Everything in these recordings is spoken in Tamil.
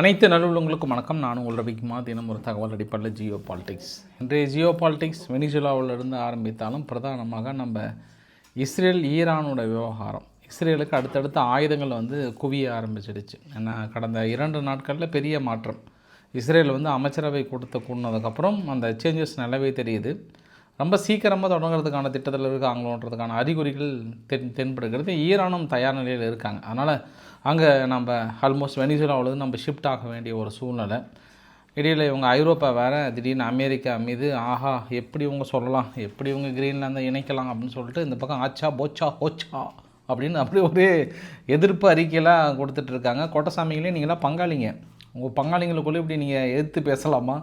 அனைத்து நல்லுள்ளங்களுக்கும் வணக்கம். நான் உங்கள் ரவிக்குமா. தினம் ஒரு தகவல் அடிப்படையில் ஜியோ பாலிடிக்ஸ். இன்றைய ஜியோ பாலிடிக்ஸ் வெனிசுலாவிலிருந்து ஆரம்பித்தாலும் பிரதானமாக நம்ம இஸ்ரேல் ஈரானோட விவகாரம். இஸ்ரேலுக்கு அடுத்தடுத்த ஆயுதங்கள் குவிய ஆரம்பிச்சிடுச்சு. ஏன்னா கடந்த 2 நாட்களில் பெரிய மாற்றம். இஸ்ரேல் அமைச்சரவை கூட்டத்தை கூடினதுக்கப்புறம் அந்த சேஞ்சஸ் நல்லாவே தெரியுது. ரொம்ப சீக்கிரமாக தொடங்குறதுக்கான திட்டத்தில் இருக்காங்களோன்றதுக்கான அறிகுறிகள் தென்படுகிறது. ஈரானும் தயார் நிலையில் இருக்காங்க. அதனால் அங்கே நம்ம ஆல்மோஸ்ட் வெனிசுலாவிலேருந்து நம்ம ஷிஃப்ட் ஆக வேண்டிய ஒரு சூழ்நிலை. இடையில் இவங்க ஐரோப்பா வேறு திடீர்னு அமெரிக்கா மீது ஆஹா எப்படி இவங்க சொல்லலாம், எப்படி இவங்க கிரீன்லாந்தை இணைக்கலாம் அப்படின்னு சொல்லிட்டு இந்த பக்கம் ஆச்சா போச்சா ஹோச்சா அப்படின்னு அப்படி ஒரு எதிர்ப்பு அறிக்கையெல்லாம் கொடுத்துட்ருக்காங்க. கோட்டசாமிகளே நீங்களாம் பங்காளிங்க, உங்கள் பங்காளிங்களுக்குள்ளே இப்படி நீங்கள் எதிர்த்து பேசலாமா?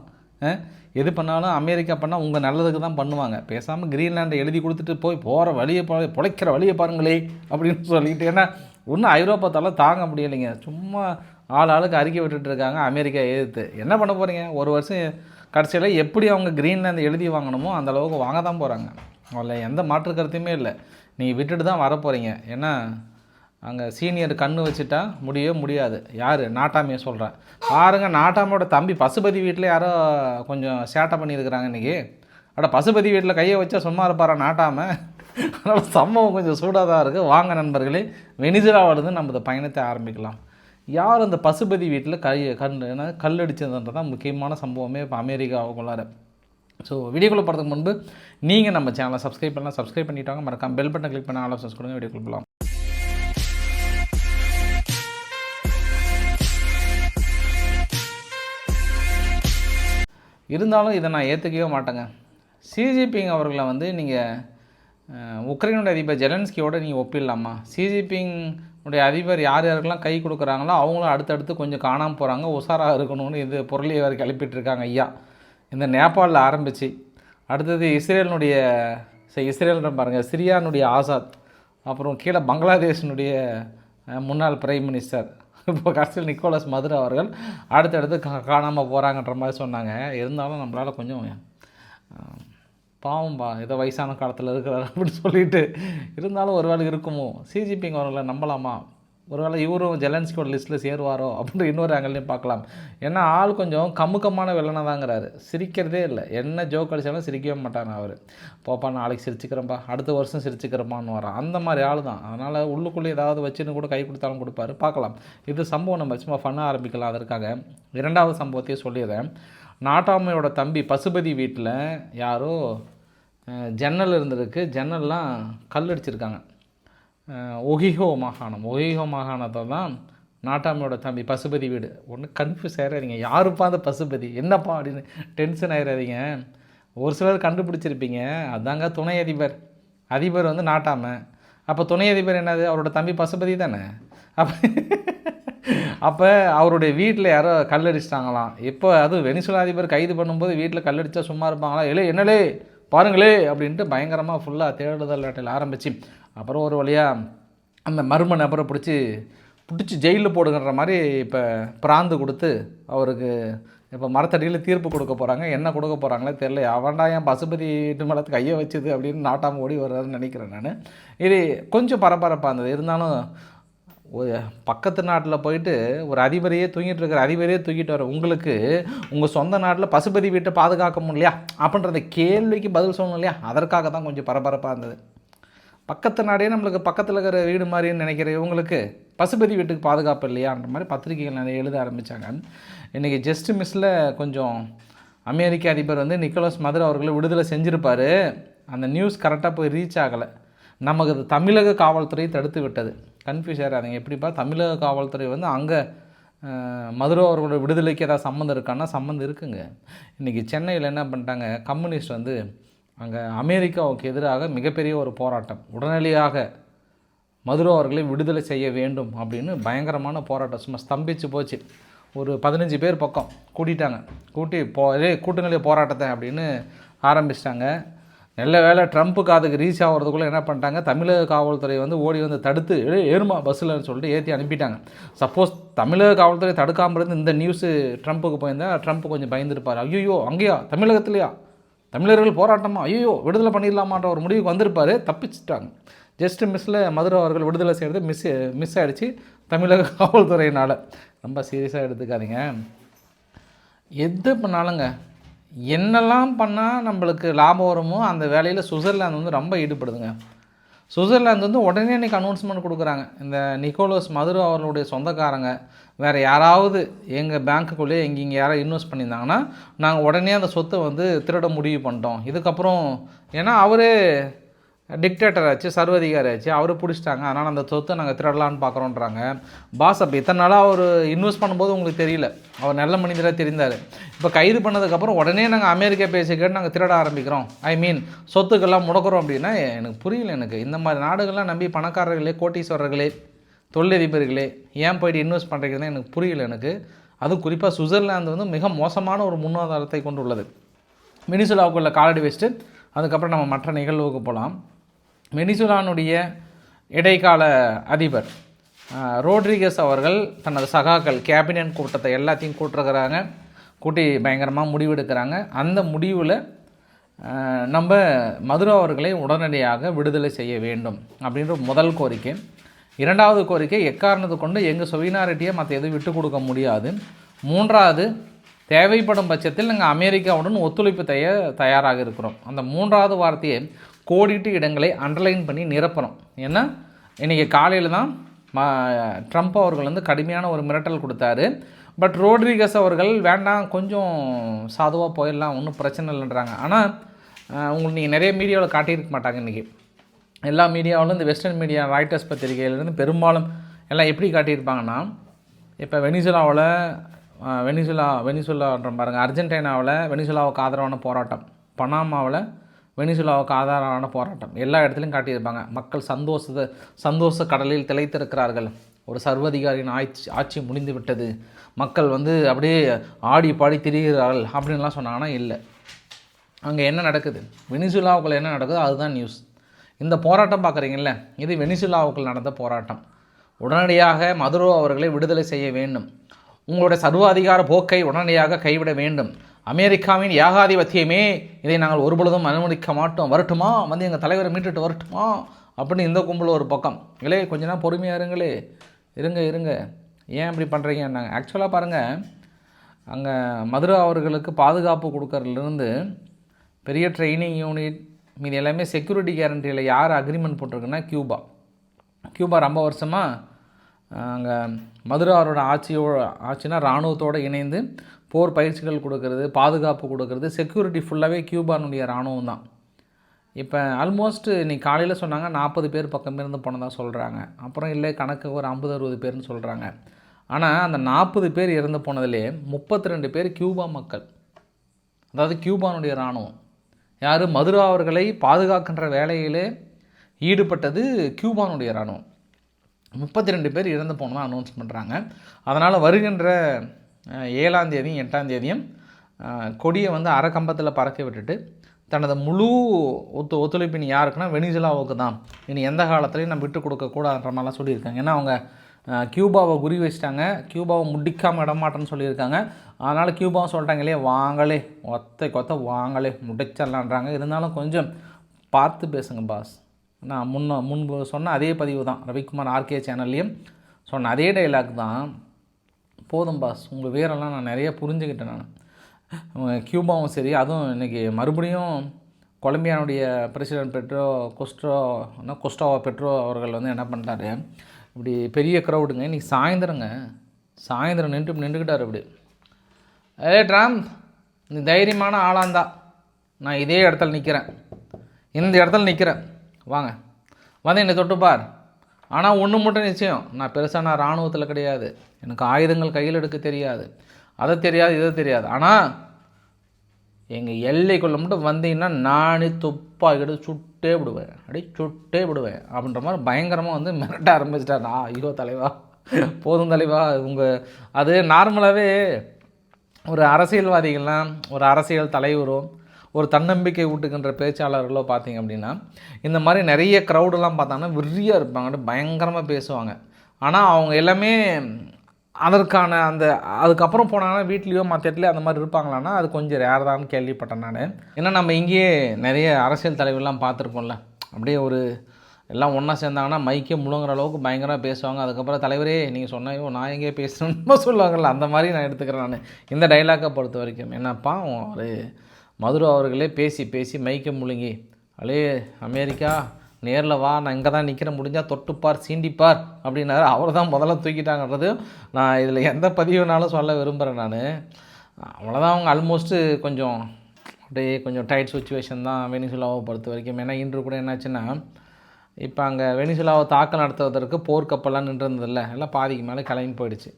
எது பண்ணாலும் அமெரிக்கா பண்ணால் உங்கள் நல்லதுக்கு தான் பண்ணுவாங்க. பேசாமல் கிரீன்லாண்டை எழுதி கொடுத்துட்டு போகிற வழியை பிழைக்கிற வழியை பாருங்களே அப்படின்னு சொல்லிட்டு. ஏன்னா ஒன்றும் ஐரோப்பாத்தால் தாங்க முடியலைங்க. சும்மா ஆளுக்கு அறிக்கை விட்டுட்டுருக்காங்க அமெரிக்கா எதிர்த்து. என்ன பண்ண போகிறீங்க? ஒரு வருஷம் கடைசியில் எப்படி அவங்க கிரீன்லாந்து எழுதி வாங்கணுமோ அந்த அளவுக்கு வாங்க தான் போகிறாங்க. அதில் எந்த மாற்று கருத்துமே இல்லை. நீங்கள் விட்டுட்டு தான் வர போகிறீங்க. ஏன்னா அங்கே சீனியர் கண்ணு வச்சுட்டா முடியவே முடியாது. யார்? நாட்டாமையை சொல்கிறேன் பாருங்கள். நாட்டாமையோட தம்பி பசுபதி வீட்டில் யாரோ கொஞ்சம் சேட்டை பண்ணியிருக்கிறாங்க இன்றைக்கி. பசுபதி வீட்டில் கையை வச்சா சும்மா இருப்பாரா நாட்டாமை? அதனால் சம்பவம் கொஞ்சம் சூடாக தான் இருக்குது. வாங்க நண்பர்களே, வெனிசுலாவிலிருந்து நம்ம இந்த பயணத்தை ஆரம்பிக்கலாம். யார் அந்த பசுபதி வீட்டில் கல் அடித்ததுன்றது தான் முக்கியமான சம்பவமே இப்போ அமெரிக்காவுக்குள்ளார. ஸோ வீடியோக்குள்ளே போகிறதுக்கு முன்பு நீங்கள் நம்ம சேனலை சப்ஸ்கிரைப் பண்ணலாம். சப்ஸ்கிரைப் பண்ணிவிட்டாங்க. மறக்காம பெல் பட்டன் கிளிக் பண்ண ஆல் ஆப்ஷன்ஸ் கொடுங்க. வீடியோக்குள்ள போகலாம். இருந்தாலும் இதை நான் ஏற்றுக்கவே மாட்டேங்க. சிஜிபிங் அவர்களை நீங்கள் உக்ரைனுடைய அதிபர் ஜெலன்ஸ்கியோடு நீங்கள் ஒப்பிடலாமா? சிஜிபிங்குடைய அதிபர் யார் யாருக்கெல்லாம் கை கொடுக்குறாங்களோ அவங்களும் அடுத்தடுத்து கொஞ்சம் காணாமல் போகிறாங்க. உஷாராக இருக்கணும்னு இது பொருளை வரை கிளப்பிட்டுருக்காங்க ஐயா. இந்த நேபாளில் ஆரம்பித்து அடுத்தது இஸ்ரேல் பாருங்கள், சிரியானுடைய ஆசாத், அப்புறம் கீழே பங்களாதேஷனுடைய முன்னாள் பிரைம் மினிஸ்டர், இப்போ கடைசியில் நிக்கோலஸ் மதுரா அவர்கள் அடுத்தடுத்து காணாமல் போகிறாங்கன்ற மாதிரி சொன்னாங்க. இருந்தாலும் நம்மளால் கொஞ்சம் பாவம்பா ஏதோ வயசான காலத்தில் இருக்கிறார் அப்படின்னு சொல்லிட்டு, இருந்தாலும் ஒரு வேளை இருக்குமோ சிஜிபிங் அவர்களை நம்பலாமா? ஒருவேளை இவரும் ஜெலன்ஸ்கியோட லிஸ்ட்டில் சேருவாரோ அப்படின்னு இன்னொரு ஆங்கிலையும் பார்க்கலாம். ஏன்னா ஆள் கொஞ்சம் கம்முக்கமான வில்லனை தாங்கிறாரு. சிரிக்கிறதே இல்லை. என்ன ஜோக் அடித்தாலும் சிரிக்கவே மாட்டாங்க அவர். போப்பா நாளைக்கு சிரிச்சுக்கிறேன்ப்பா, அடுத்த வருஷம் சிரிச்சுக்கிறப்பான்னு வரான். அந்த மாதிரி ஆள் தான். அதனால் உள்ளுக்குள்ளே ஏதாவது வச்சுன்னு கூட கை கொடுத்தாலும் கொடுப்பாரு. பார்க்கலாம். இது சம்பவம் நம்ம சும்மா ஃபன்னாக ஆரம்பிக்கலாம். அதற்காக 2வது சம்பவத்தையும் சொல்லிடுறேன். நாட்டாமையோட தம்பி பசுபதி வீட்டில் யாரோ ஜன்னல் இருந்திருக்கு. ஜன்னல்லாம் கல் அடிச்சிருக்காங்க. ஒஹிஹோ மாகாணத்தை தான் நாட்டாமையோட தம்பி பசுபதி வீடு. ஒன்று கன்ஃபியூஸ் ஆகிடாதீங்க, யாருப்பா அந்த பசுபதி என்னப்பா அப்படின்னு டென்ஷன் ஆகிடாதீங்க. ஒரு சிலர் கண்டுபிடிச்சிருப்பீங்க. அதாங்க துணை அதிபர் நாட்டாமை. அப்போ துணை அதிபர் என்னது? அவரோட தம்பி பசுபதி தானே. அப்போ அவருடைய வீட்டில் யாரோ கல்லடிச்சிட்டாங்களாம். இப்போ அது வெனிசுலா அதிபர் கைது பண்ணும்போது வீட்டில் கல்லடிச்சா சும்மா இருப்பாங்களா? என்னலே பாருங்களே அப்படின்ட்டு பயங்கரமாக ஃபுல்லாக தேடுதல் வேட்டையில் ஆரம்பித்து அப்புறம் ஒரு வழியாக அந்த மர்ம நபரை பிடிச்சி ஜெயிலில் போடுங்கிற மாதிரி இப்போ பிராந்து கொடுத்து அவருக்கு இப்போ மரத்தடியில் தீர்ப்பு கொடுக்க போகிறாங்க. என்ன கொடுக்க போகிறாங்களே தெரியல. அவன்டா என் பசுபதி வீட்டு மேலே கையை வச்சுது அப்படின்னு நாட்டாமல் ஓடி வர்றாருன்னு நினைக்கிறேன் நான். இது கொஞ்சம் பரபரப்பாக இருந்தது. இருந்தாலும் ஒரு பக்கத்து நாட்டில் போயிட்டு ஒரு அதிபரையே தூங்கிட்டு வர உங்களுக்கு உங்கள் சொந்த நாட்டில் பசுபதி வீட்டை பாதுகாக்க முடியலையா அப்படின்றத கேள்விக்கு பதில் சொல்லணும் இல்லையா? அதற்காக தான் கொஞ்சம் பரபரப்பாக இருந்தது. பக்கத்து நாடே நம்மளுக்கு பக்கத்தில் இருக்கிற வீடு மாதிரின்னு நினைக்கிற இவங்களுக்கு பசுபதி வீட்டுக்கு பாதுகாப்பு இல்லையான்ற மாதிரி பத்திரிகைகள் நிறைய எழுத ஆரம்பித்தாங்க. இன்றைக்கி ஜஸ்ட் மிஸ்ஸில் கொஞ்சம் அமெரிக்க அதிபர் நிக்கோலஸ் மதுரா அவர்களை விடுதலை செஞ்சுருப்பார். அந்த நியூஸ் கரெக்டாக போய் ரீச் ஆகலை. நமக்கு அது தமிழக காவல்துறை தடுத்து விட்டது. கன்ஃபியூஸ் ஆகிறாதீங்க. எப்படிப்பா தமிழக காவல்துறை அங்கே மதுரா அவர்களோட விடுதலைக்கு ஏதாவது சம்மந்தம் இருக்கான்னா சம்மந்தம் இருக்குங்க. இன்றைக்கி சென்னையில் என்ன பண்ணிட்டாங்க, கம்யூனிஸ்ட் அங்கே அமெரிக்காவுக்கு எதிராக மிகப்பெரிய ஒரு போராட்டம். உடனடியாக மதுரா அவர்களை விடுதலை செய்ய வேண்டும் அப்படின்னு பயங்கரமான போராட்டம். சும்மா ஸ்தம்பிச்சு போச்சு. ஒரு 15 பேர் பக்கம் கூட்டிட்டாங்க. கூட்டுங்களே போராட்டத்தை அப்படின்னு ஆரம்பிச்சிட்டாங்க. நல்ல வேலை ட்ரம்ப்புக்கு அதுக்கு ரீச் ஆகிறதுக்குள்ளே என்ன பண்ணிட்டாங்க, தமிழக காவல்துறை ஓடி தடுத்து ஏறுமா பஸ்ஸில்னு சொல்லிட்டு ஏற்றி அனுப்பிட்டாங்க. சப்போஸ் தமிழக காவல்துறை தடுக்காமல் இருந்து இந்த நியூஸு ட்ரம்ப்புக்கு போயிருந்தால் ட்ரம்ப் கொஞ்சம் பயந்துருப்பார். ஐயோ அங்கேயா தமிழகத்துலையா தமிழர்கள் போராட்டமா, ஐயோ விடுதலை பண்ணிடலாமான்ற ஒரு முடிவுக்கு வந்திருப்பார். தப்பிச்சிட்டாங்க. ஜஸ்ட் மிஸ்ஸில் மதுரை அவர்கள் விடுதலை செய்கிறது மிஸ் ஆகிடுச்சு தமிழக காவல்துறையினால். ரொம்ப சீரியஸாக எடுத்துக்காதீங்க. எது பண்ணாலுங்க என்னெல்லாம் பண்ணால் நம்மளுக்கு லாபம் வருமோ அந்த வேலையில் சுவிட்சர்லாந்து வந்து ரொம்ப ஈடுபடுதுங்க. சுவிட்சர்லாந்து வந்து உடனே இன்றைக்கி அனௌன்ஸ்மெண்ட் கொடுக்குறாங்க. இந்த நிக்கோலஸ் மதுரோ அவர்களுடைய சொந்தக்காரங்க வேறு யாராவது எங்கள் பேங்க்குள்ளேயே இங்கே யாராவது இன்வெஸ்ட் பண்ணியிருந்தாங்கன்னா நாங்கள் உடனே அந்த சொத்தை வந்து திருட முடிவு பண்ணிட்டோம். இதுக்கப்புறம் ஏன்னா அவரே டிக்டேட்டர் ஆச்சு, சர்வதிகாரி ஆச்சு, அவரு பிடிச்சிட்டாங்க, அதனால் அந்த சொத்தை நாங்கள் திருடலான்னு பார்க்குறோன்றாங்க. பாஸ் அப்போ இத்தனை நாளாக அவர் இன்வெஸ்ட் பண்ணும்போது உங்களுக்கு தெரியல, அவர் நல்ல மனிதராக தெரிந்தார். இப்போ கைது பண்ணதுக்கப்புறம் உடனே நாங்கள் அமெரிக்கா பேசிக்கிட்டு நாங்கள் திருட ஆரம்பிக்கிறோம், சொத்துக்கெல்லாம் முடக்கிறோம் அப்படின்னா எனக்கு புரியல. எனக்கு இந்த மாதிரி நாடுகள்லாம் நம்பி பணக்காரர்களே, கோட்டீஸ்வரர்களே, தொழிலதிபர்களே ஏன் போய்ட்டு இன்வெஸ்ட் பண்ணுறீங்கன்னு எனக்கு புரியல எனக்கு. அதுவும் குறிப்பாக சுவிட்சர்லாந்து வந்து மிக மோசமான ஒரு முன்னாதாரத்தை கொண்டுள்ளது. வெனிசுலாவுக்குள்ள காலடி வச்சுட்டு அதுக்கப்புறம் நம்ம மற்ற நிகழ்வுக்கு போகலாம். வெனிசுலானுடைய இடைக்கால அதிபர் ரோட்ரிகஸ் அவர்கள் தனது சகாக்கள் கேபினட் கூட்டத்தை எல்லாத்தையும் கூட்டுறாங்க, கூட்டி பயங்கரமாக முடிவெடுக்கிறாங்க. அந்த முடிவில் நம்ம மதுரோ அவர்களை உடனடியாக விடுதலை செய்ய வேண்டும் அப்படின்ற முதல் கோரிக்கை. இரண்டாவது கோரிக்கை, எக்காரணத்தை கொண்டு எங்கள் சொவினாரிட்டியை மற்ற எதுவும் விட்டு கொடுக்க முடியாது. மூன்றாவது, தேவைப்படும் பட்சத்தில் நாங்கள் அமெரிக்காவுடன் ஒத்துழைப்பு தயாராக இருக்கிறோம். அந்த மூன்றாவது வார்த்தையை கோடிட்டு இடங்களை அண்டர்லைன் பண்ணி நிரப்பணும். ஏன்னா இன்றைக்கி காலையில் தான் ட்ரம்ப் அவர்கள் வந்து கடுமையான ஒரு மிரட்டல் கொடுத்தாரு. பட் ரோட்ரிகஸ் அவர்கள் வேண்டாம், கொஞ்சம் சாதுவாக போயிடலாம், ஒன்றும் பிரச்சனை இல்லைன்றாங்க. ஆனால் உங்களுக்கு நீங்கள் நிறைய மீடியாவில் காட்டியிருக்க மாட்டாங்க. இன்றைக்கி எல்லா மீடியாவிலும் இந்த வெஸ்டர்ன் மீடியா, ராய்டர்ஸ் பத்திரிகையிலேருந்து பெரும்பாலும் எல்லாம் எப்படி காட்டியிருப்பாங்கன்னா, இப்போ வெனிசுலான்ற பாருங்கள், அர்ஜென்டினாவில் வெனிசுலாவுக்கு ஆதரவான போராட்டம், பனாமாவில் வெனிசுலாவுக்கு ஆதரவான போராட்டம், எல்லா இடத்துலையும் காட்டியிருப்பாங்க. மக்கள் சந்தோஷ கடலில் திளைத்திருக்கிறார்கள், ஒரு சர்வதிகாரியின் ஆட்சி முடிந்து விட்டது, மக்கள் வந்து அப்படியே ஆடி பாடி திரிகிறார்கள் அப்படின்லாம் சொன்னாங்கன்னா இல்லை. அங்கே என்ன நடக்குது, வெனிசுலாவுக்குள்ள என்ன நடக்குதோ அதுதான் நியூஸ். இந்த போராட்டம் பார்க்குறீங்கல்ல, இது வெனிசுலாவுக்குள் நடந்த போராட்டம். உடனடியாக மதுரோ அவர்களை விடுதலை செய்ய வேண்டும், உங்களுடைய சர்வாதிகார போக்கை உடனடியாக கைவிட வேண்டும், அமெரிக்காவின் ஏகாதிபத்தியமே இதை நாங்கள் ஒருபொழுதும் அனுமதிக்க மாட்டோம், வரட்டுமா வந்து எங்கள் தலைவரை மீட்டுட்டு வரட்டுமா அப்படின்னு இந்த கும்பல் ஒரு பக்கம். இல்லையே கொஞ்ச நேரம் பொறுமையாக இருங்க ஏன் இப்படி பண்ணுறீங்கன்னாங்க. ஆக்சுவலாக பாருங்கள், அங்கே மதுரோ அவர்களுக்கு பாதுகாப்பு கொடுக்கறதுலேருந்து பெரிய ட்ரைனிங் யூனிட் மீது எல்லாமே செக்யூரிட்டி கேரண்டியில் யார் அக்ரிமெண்ட் போட்டிருக்குன்னா கியூபா ரொம்ப வருஷமாக அங்கே மதுரோ அவரோட ஆட்சினா இராணுவத்தோடு இணைந்து போர் பயிற்சிகள் கொடுக்கறது, பாதுகாப்பு கொடுக்கறது, செக்யூரிட்டி ஃபுல்லாகவே கியூபானுடைய இராணுவம் தான். இப்போ ஆல்மோஸ்ட் இன்றைக்கி காலையில் சொன்னாங்க 40 பேர் பக்கம் இருந்து போனதாக சொல்கிறாங்க. அப்புறம் இல்லை கணக்கு ஒரு 50-60 பேர்னு சொல்கிறாங்க. ஆனால் அந்த 40 பேர் இறந்து போனதிலே 32 பேர் கியூபா மக்கள், அதாவது கியூபானுடைய இராணுவம். யார், மதுரோ அவர்களை பாதுகாக்கின்ற வேலையிலே ஈடுபட்டது கியூபானுடைய இராணுவம். 32 பேர் இறந்து போனதாக அனௌன்ஸ் பண்ணுறாங்க. அதனால் வருகின்ற 7ஆம் தேதியும் 8ஆம் தேதியும் கொடியை வந்து அரைக்கம்பத்தில் பறக்க விட்டுட்டு தனது முழு ஒத்துழைப்பின் யாருக்குன்னா வெனிசுலாவுக்கு தான், இனி எந்த காலத்துலையும் நம்ம விட்டு கொடுக்கக்கூடாதுன்ற மாதிரிலாம் சொல்லியிருக்காங்க. ஏன்னா அவங்க கியூபாவை குறி வச்சிட்டாங்க, கியூபாவை முடிக்காமல் இடமாட்டேன்னு சொல்லியிருக்காங்க. அதனால் கியூபாவும் சொல்லிட்டாங்க இல்லையா, வாங்களே கொத்த வாங்களே முடிச்சிடலான்றாங்க. இருந்தாலும் கொஞ்சம் பார்த்து பேசுங்க பாஸ். நான் முன்பு சொன்ன அதே பதிவு தான், ரவிக்குமார் ஆர்கே சேனல்லையும் சொன்ன அதே டைலாக் தான். போதும் பாஸ், உங்கள் வீரெல்லாம் நான் நிறைய புரிஞ்சுக்கிட்டேன். நான் கியூபாவும் சரி, அதுவும் இன்றைக்கி மறுபடியும் கொலம்பியானுடைய பிரசிடென்ட் கோஸ்டாவோ பெட்ரோ அவர்கள் வந்து என்ன பண்ணிட்டாரு, இப்படி பெரிய க்ரௌடுங்க இன்றைக்கி சாயந்தரம் நின்றுக்கிட்டார். இப்படி ட்ரம்ப், நீ தைரியமான ஆளாந்தா நான் இதே இடத்துல நிற்கிறேன், இந்த இடத்துல நிற்கிறேன், வாங்க வந்து என்னை தொட்டுப்பார். ஆனால் ஒன்று மட்டும் நிச்சயம், நான் பெருசாக இராணுவத்தில் கிடையாது, எனக்கு ஆயுதங்கள் கையில் எடுக்க தெரியாது, அதை தெரியாது இதை தெரியாது, ஆனால் எங்கள் எல்லைக்குள்ளே மட்டும் வந்தீங்கன்னா நானே துப்பாக்கிட்டு சுட்டே விடுவேன் அப்படின்ற மாதிரி பயங்கரமாக வந்து மிரட்ட ஆரம்பிச்சிட்டார். ஐயோ தலைவா, போதும் தலைவா. அது நார்மலாகவே ஒரு அரசியல்வாதிகள்லாம், ஒரு அரசியல் தலைவரோ, ஒரு தன்னம்பிக்கை ஊட்டுகின்ற பேச்சாளர்களோ பார்த்திங்க அப்படின்னா இந்த மாதிரி நிறைய க்ரௌடெல்லாம் பார்த்தாங்கன்னா விரியாக இருப்பாங்க, பயங்கரமாக பேசுவாங்க. ஆனால் அவங்க எல்லாமே அதற்கான அதுக்கப்புறம் போனாங்கன்னா வீட்லேயோ மற்ற இடத்துலையோ அந்த மாதிரி இருப்பாங்களான்னா அது கொஞ்சம் ரேர் தான் கேள்விப்பட்டேன் நான். ஏன்னா நம்ம இங்கேயே நிறைய அரசியல் தலைவர்லாம் பார்த்துருக்கோம்ல, அப்படியே ஒரு எல்லாம் ஒன்றா சேர்ந்தாங்கன்னா மைக்கே முழுங்குற அளவுக்கு பயங்கரமாக பேசுவாங்க. அதுக்கப்புறம் தலைவரே நீங்கள் சொன்னையோ நான் எங்கேயே பேசுகிறேன்னு சொல்லுவாங்கள்ல, அந்த மாதிரி நான் எடுத்துக்கிறேன் நான் இந்த டைலாக்கை பொறுத்த வரைக்கும். என்னப்பா ஒரு மதுரை அவர்களே பேசி பேசி மைக்கை முழுங்கி அலே அமெரிக்கா நேரில் வா, நான் இங்கே தான் நிற்கிறேன், முடிஞ்சால் தொட்டுப்பார் சீண்டிப்பார் அப்படின்னாரு. அவர் தான் முதல்ல தூக்கிட்டாங்கன்றது நான் இதில் எந்த பதிவுனாலும் சொல்ல விரும்புகிறேன் நான். அவ்வளோதான். அவங்க ஆல்மோஸ்ட்டு கொஞ்சம் அப்படியே கொஞ்சம் டைட் சுச்சுவேஷன் தான் வெனிசுலாவை பொறுத்த வரைக்கும். ஏன்னா இன்று கூட என்னாச்சுன்னா, இப்போ அங்கே வெனிசுலாவை தாக்கம் நடத்துவதற்கு போர்க்கப்பெல்லாம் நின்றுருந்ததில்ல, எல்லாம் பாதிக்கு மேலே கிளம்பி போயிடுச்சு.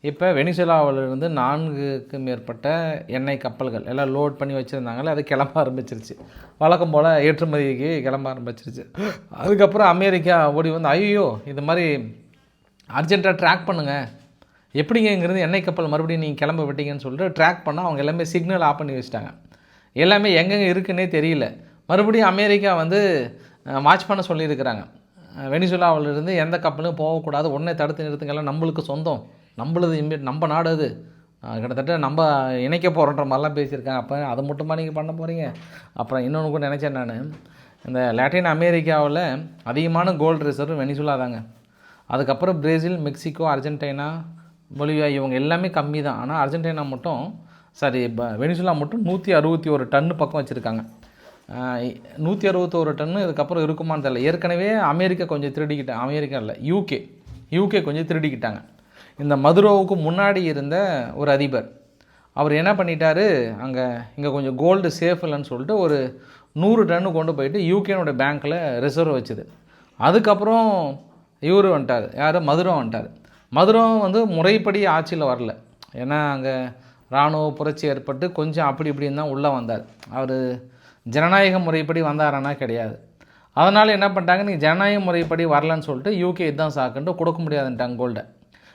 இப்போ வெனிசுலாவிலிருந்து 4க்கு மேற்பட்ட எண்ணெய் கப்பல்கள் எல்லாம் லோட் பண்ணி வச்சுருந்தாங்களே, அது கிளம்ப ஆரம்பிச்சிருச்சு. வழக்கம் போல் ஏற்றுமதிக்கு கிளம்ப ஆரம்பிச்சிருச்சு. அதுக்கப்புறம் அமெரிக்கா ஓடி வந்து ஐயோ இது மாதிரி அர்ஜென்ட்டாக ட்ராக் பண்ணுங்கள், எப்படிங்க இங்கேருந்து எண்ணெய் கப்பல் மறுபடியும் நீங்கள் கிளம்ப விட்டீங்கன்னு சொல்லிட்டு ட்ராக் பண்ணால் அவங்க எல்லாமே சிக்னல் ஆஃப் பண்ணி வச்சுட்டாங்க. எல்லாமே எங்கெங்கே இருக்குன்னே தெரியல. மறுபடியும் அமெரிக்கா வந்து வாட்ச் பண்ண சொல்லியிருக்கிறாங்க. வெனிசுலாவிலிருந்து எந்த கப்பலும் போகக்கூடாது, உடனே தடுத்து நிறுத்துங்கெல்லாம் நம்மளுக்கு சொந்தம், நம்மளது நம்ம நாடு அது, கிட்டத்தட்ட நம்ம இணைக்க போகிறோன்ற மாதிரிலாம் பேசியிருக்காங்க. அப்போ அதை மட்டுமா நீங்கள் பண்ண போகிறீங்க? அப்புறம் இன்னொன்று கூட நினச்சேன் நான், இந்த லாட்டின் அமெரிக்காவில் அதிகமான கோல்டு ரிசர்வ் வெனிசுலா தாங்க. அதுக்கப்புறம் பிரேசில், மெக்சிகோ, அர்ஜென்டினா, பொலிவியா இவங்க எல்லாமே கம்மி தான். ஆனால் அர்ஜென்டினா மட்டும் வெனிசுலா மட்டும் 161 டன்னு பக்கம் வச்சுருக்காங்க. 161 டன்னு இதுக்கப்புறம் இருக்குமான்னு தெரியல. ஏற்கனவே அமெரிக்கா கொஞ்சம் திருடிக்கிட்டாங்க. அமெரிக்கா இல்லை, யூகே கொஞ்சம் திருடிக்கிட்டாங்க. இந்த மதுரோவுக்கு முன்னாடி இருந்த ஒரு அதிபர் அவர் என்ன பண்ணிட்டாரு, இங்கே கொஞ்சம் கோல்டு சேஃப் இல்லைன்னு சொல்லிட்டு ஒரு 100 டன்னு கொண்டு போயிட்டு யூகேனோட பேங்க்கில் ரிசர்வ் வச்சுது. அதுக்கப்புறம் இவர் வந்துட்டார், யார், மதுரோ வந்துட்டார். மதுரோ வந்து முறைப்படி ஆட்சியில் வரல. ஏன்னா அங்கே இராணுவ புரட்சி ஏற்பட்டு கொஞ்சம் அப்படி இப்படின்னு தான் உள்ளே வந்தார். அவர் ஜனநாயக முறைப்படி வந்தாரானா கிடையாது. அதனால் என்ன பண்ணிட்டாங்க, நீங்கள் ஜனநாயக முறைப்படி வரலன்னு சொல்லிட்டு யூகே இதுதான் சாக்குன்ட்டு கொடுக்க முடியாதுன்ட்டாங்க கோல்டை.